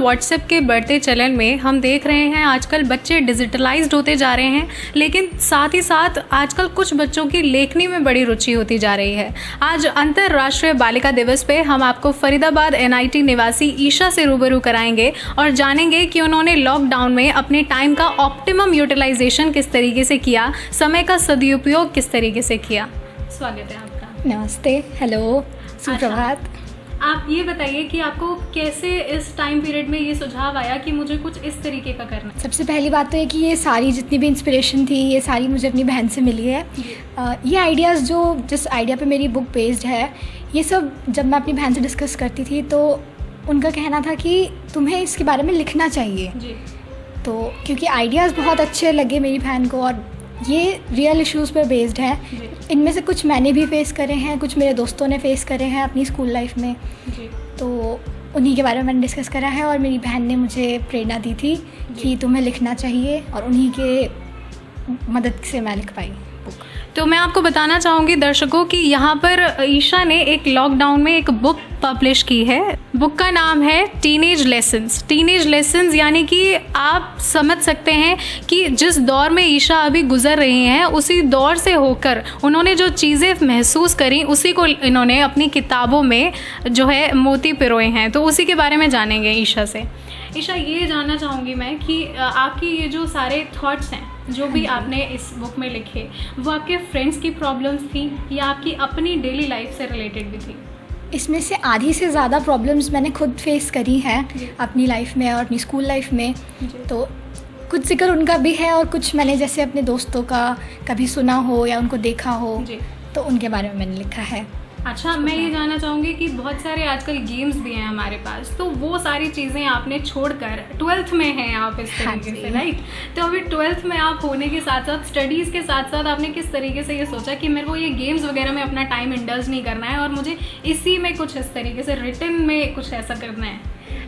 WhatsApp के बढ़ते चलन में हम देख रहे हैं आजकल बच्चे डिजिटलाइज्ड होते जा रहे हैं, लेकिन साथ ही साथ आजकल कुछ बच्चों की लेखनी में बड़ी रुचि होती जा रही है। आज अंतर्राष्ट्रीय बालिका दिवस पे हम आपको फरीदाबाद NIT निवासी ईशा से रूबरू कराएंगे और जानेंगे कि उन्होंने लॉकडाउन में अपने टाइम का ऑप्टिमम यूटिलाइजेशन किस तरीके से किया, समय का सदुपयोग किस तरीके से किया। स्वागत है आपका। नमस्ते, हेलो, सुप्रभात। आप ये बताइए कि आपको कैसे इस टाइम पीरियड में ये सुझाव आया कि मुझे कुछ इस तरीके का करना। सबसे पहली बात तो ये कि ये सारी जितनी भी इंस्पिरेशन थी ये सारी मुझे अपनी बहन से मिली है। ये आइडियाज़ जिस आइडिया पे मेरी बुक बेस्ड है, ये सब जब मैं अपनी बहन से डिस्कस करती थी तो उनका कहना था कि तुम्हें इसके बारे में लिखना चाहिए जी। तो क्योंकि आइडियाज़ बहुत अच्छे लगे मेरी बहन को और ये रियल इश्यूज़ पर बेस्ड है। इनमें से कुछ मैंने भी फेस करे हैं, कुछ मेरे दोस्तों ने फेस करे हैं अपनी स्कूल लाइफ में जी। तो उन्हीं के बारे में मैंने डिस्कस करा है और मेरी बहन ने मुझे प्रेरणा दी थी कि तुम्हें लिखना चाहिए और उन्हीं के मदद से मैं लिख पाई। तो मैं आपको बताना चाहूँगी दर्शकों कि यहाँ पर ईशा ने एक लॉकडाउन में एक बुक पब्लिश की है। बुक का नाम है टीनेज लेसन्स। टीनेज लेसन्स यानी कि आप समझ सकते हैं कि जिस दौर में ईशा अभी गुजर रही हैं उसी दौर से होकर उन्होंने जो चीज़ें महसूस करी उसी को इन्होंने अपनी किताबों में जो है मोती पिरोए हैं। तो उसी के बारे में जानेंगे ईशा से। ईशा, ये जानना चाहूँगी मैं कि आपकी ये जो सारे थॉट्स हैं जो भी आपने इस बुक में लिखे, वो आपके फ्रेंड्स की प्रॉब्लम्स थी या आपकी अपनी डेली लाइफ से रिलेटेड भी थी? इसमें से आधी से ज़्यादा प्रॉब्लम्स मैंने खुद फेस करी हैं अपनी लाइफ में और अपनी स्कूल लाइफ में। तो कुछ जिक्र उनका भी है और कुछ मैंने जैसे अपने दोस्तों का कभी सुना हो या उनको देखा हो तो उनके बारे में मैंने लिखा है। अच्छा, मैं ये जानना चाहूँगी कि बहुत सारे आजकल गेम्स भी हैं हमारे पास, तो वो सारी चीज़ें आपने छोड़कर 12th में हैं आप इस तरीके से, राइट? तो अभी 12th में आप होने के साथ साथ स्टडीज़ के साथ साथ आपने किस तरीके से ये सोचा कि मेरे को ये गेम्स वगैरह में अपना टाइम इंडल्ज नहीं करना है और मुझे इसी में कुछ इस तरीके से रिटन में कुछ ऐसा करना है?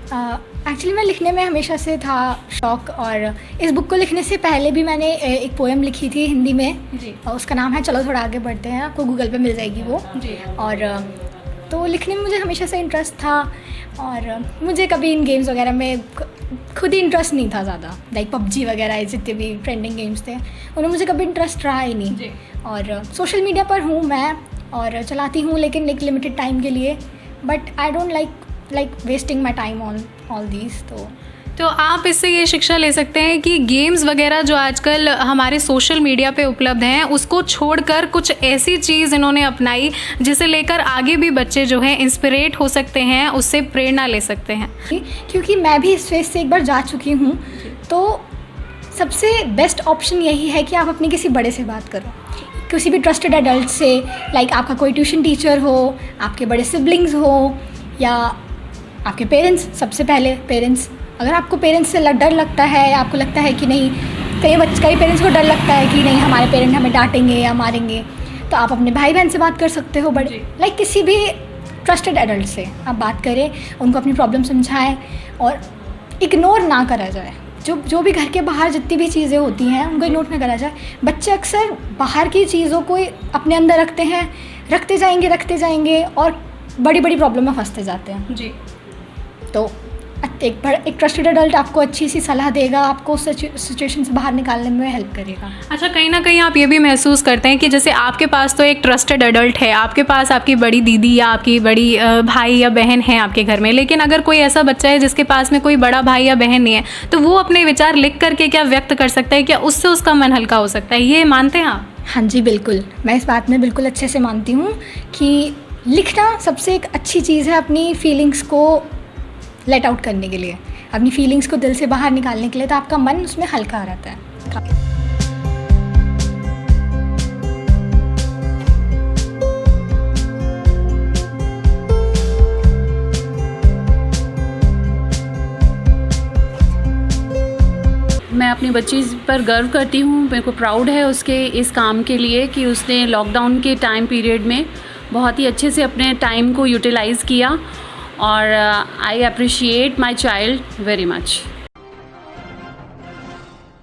एक्चुअली मैं लिखने में हमेशा से था शौक और इस बुक को लिखने से पहले भी मैंने एक पोएम लिखी थी हिंदी में जी। और उसका नाम है चलो थोड़ा आगे बढ़ते हैं, आपको गूगल पे मिल जाएगी वो जी। और तो लिखने में मुझे हमेशा से इंटरेस्ट था और मुझे कभी इन गेम्स वगैरह में खुद ही इंटरेस्ट नहीं था ज़्यादा। लाइक PUBG वगैरह जितने भी ट्रेंडिंग गेम्स थे उनमें मुझे कभी इंटरेस्ट रहा ही नहीं जी। और सोशल मीडिया पर हूँ मैं और चलाती हूँ लेकिन एक लिमिटेड टाइम के लिए, but I don't like wasting my time on all these. तो आप इससे ये शिक्षा ले सकते हैं कि गेम्स वगैरह जो आजकल हमारे सोशल मीडिया पे उपलब्ध हैं उसको छोड़कर कुछ ऐसी चीज़ इन्होंने अपनाई जिसे लेकर आगे भी बच्चे जो हैं इंस्पिरेट हो सकते हैं, उससे प्रेरणा ले सकते हैं। क्योंकि मैं भी इस फेज से एक बार जा चुकी हूँ तो सबसे बेस्ट ऑप्शन यही है कि आप अपने किसी बड़े से बात करो, किसी भी ट्रस्टेड एडल्ट से। लाइक आपका कोई ट्यूशन टीचर हो, आपके बड़े सिबलिंग्स हो या आपके पेरेंट्स। सबसे पहले पेरेंट्स, अगर आपको पेरेंट्स से डर लगता है या आपको लगता है कि नहीं, कई पेरेंट्स को डर लगता है कि नहीं हमारे पेरेंट हमें डांटेंगे या मारेंगे, तो आप अपने भाई बहन से बात कर सकते हो, बड़े लाइक किसी भी ट्रस्टेड एडल्ट से आप बात करें, उनको अपनी प्रॉब्लम समझाएं और इग्नोर ना करा जाए। जो भी घर के बाहर जितनी भी चीज़ें होती हैं उनको इग्नोर ना करा जाए। बच्चे अक्सर बाहर की चीज़ों को अपने अंदर रखते जाएंगे और बड़ी बड़ी प्रॉब्लम में फंसते जाते हैं जी। तो एक ट्रस्टेड एडल्ट आपको अच्छी सी सलाह देगा, आपको उस सिचुएशन से बाहर निकालने में हेल्प करेगा। अच्छा, कहीं ना कहीं आप ये भी महसूस करते हैं कि जैसे आपके पास तो एक ट्रस्टेड एडल्ट है, आपके पास आपकी बड़ी दीदी या आपकी बड़ी भाई या बहन है आपके घर में, लेकिन अगर कोई ऐसा बच्चा है जिसके पास में कोई बड़ा भाई या बहन नहीं है तो वो अपने विचार लिख करके क्या व्यक्त कर सकता है, क्या उससे उसका मन हल्का हो सकता है? ये मानते हैं आप? हाँ जी, बिल्कुल। मैं इस बात में बिल्कुल अच्छे से मानती हूँ कि लिखना सबसे एक अच्छी चीज़ है अपनी फीलिंग्स को लेट आउट करने के लिए, अपनी फीलिंग्स को दिल से बाहर निकालने के लिए, तो आपका मन उसमें हल्का रहता है। मैं अपनी बच्ची पर गर्व करती हूँ, मेरे को प्राउड है उसके इस काम के लिए कि उसने लॉकडाउन के टाइम पीरियड में बहुत ही अच्छे से अपने टाइम को यूटिलाइज़ किया और I appreciate my child very much.